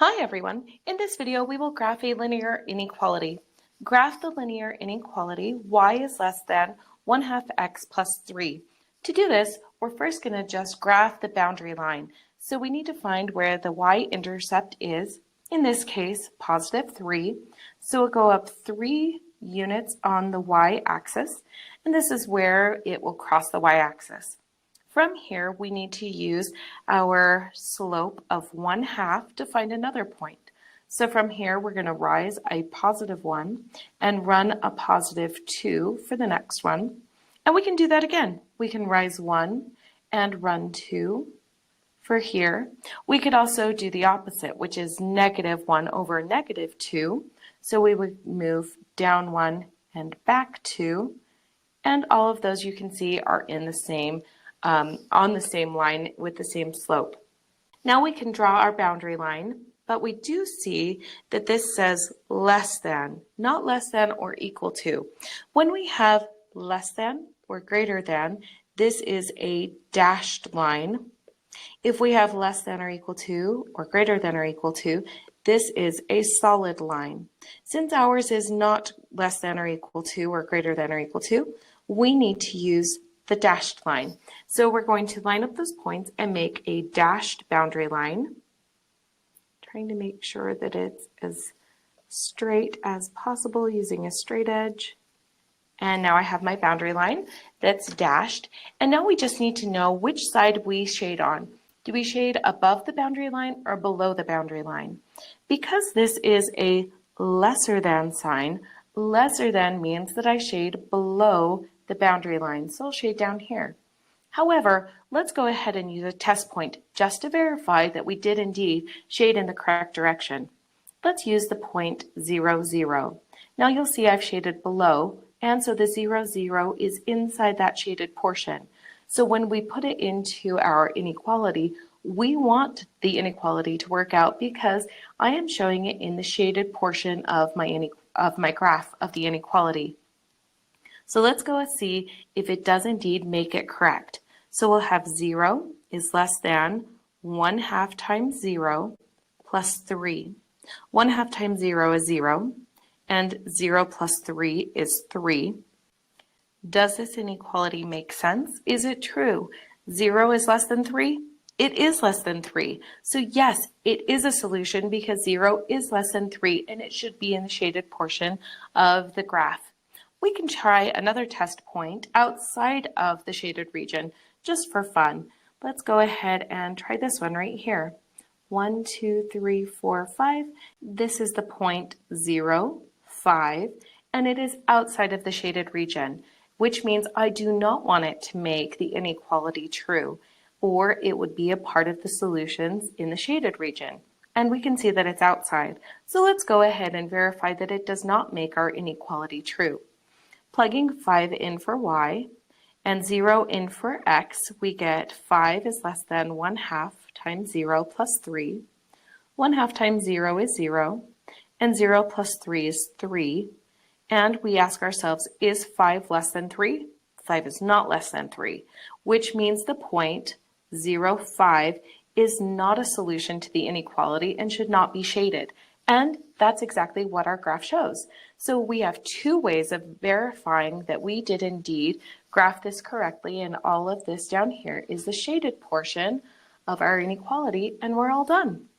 Hi everyone. In this video, we will graph a linear inequality. Graph the linear inequality y is less than 1/2 x plus 3. To do this, we're first going to just graph the boundary line. So we need to find where the y-intercept is, in this case, positive 3. So we'll go up 3 units on the y-axis, and this is where it will cross the y-axis. From here, we need to use our slope of 1/2 to find another point. So from here, we're going to rise a positive 1 and run a positive 2 for the next one. And we can do that again. We can rise 1 and run 2 for here. We could also do the opposite, which is negative 1 over negative 2. So we would move down 1 and back 2. And all of those you can see are in the same on the same line with the same slope. Now we can draw our boundary line, but we do see that this says less than, not less than or equal to. When we have less than or greater than, this is a dashed line. If we have less than or equal to or greater than or equal to, this is a solid line. Since ours is not less than or equal to or greater than or equal to, we need to use the dashed line. So we're going to line up those points and make a dashed boundary line. Trying to make sure that it's as straight as possible using a straight edge. And now I have my boundary line that's dashed. And now we just need to know which side we shade on. Do we shade above the boundary line or below the boundary line? Because this is a lesser than sign, lesser than means that I shade below the boundary line, so I'll shade down here. However, let's go ahead and use a test point just to verify that we did indeed shade in the correct direction. Let's use the point 0, 0. Now you'll see I've shaded below, and so the 0, 0 is inside that shaded portion. So when we put it into our inequality, we want the inequality to work out because I am showing it in the shaded portion of my graph of the inequality. So let's go and see if it does indeed make it correct. So we'll have 0 is less than 1/2 times 0 plus 3. 1/2 times 0 is 0, and 0 plus 3 is 3. Does this inequality make sense? Is it true? 0 is less than 3? It is less than 3. So yes, it is a solution because 0 is less than 3 and it should be in the shaded portion of the graph. We can try another test point outside of the shaded region just for fun. Let's go ahead and try this one right here. 1, 2, 3, 4, 5. This is the point 0, 5, and it is outside of the shaded region, which means I do not want it to make the inequality true, or it would be a part of the solutions in the shaded region. And we can see that it's outside. So let's go ahead and verify that it does not make our inequality true. Plugging 5 in for y and 0 in for x, we get 5 is less than 1/2 times 0 plus 3. 1/2 times 0 is 0, and 0 plus 3 is 3. And we ask ourselves, is 5 less than 3? 5 is not less than 3, which means the point 0, 5 is not a solution to the inequality and should not be shaded. And that's exactly what our graph shows. So we have two ways of verifying that we did indeed graph this correctly, and all of this down here is the shaded portion of our inequality, and we're all done.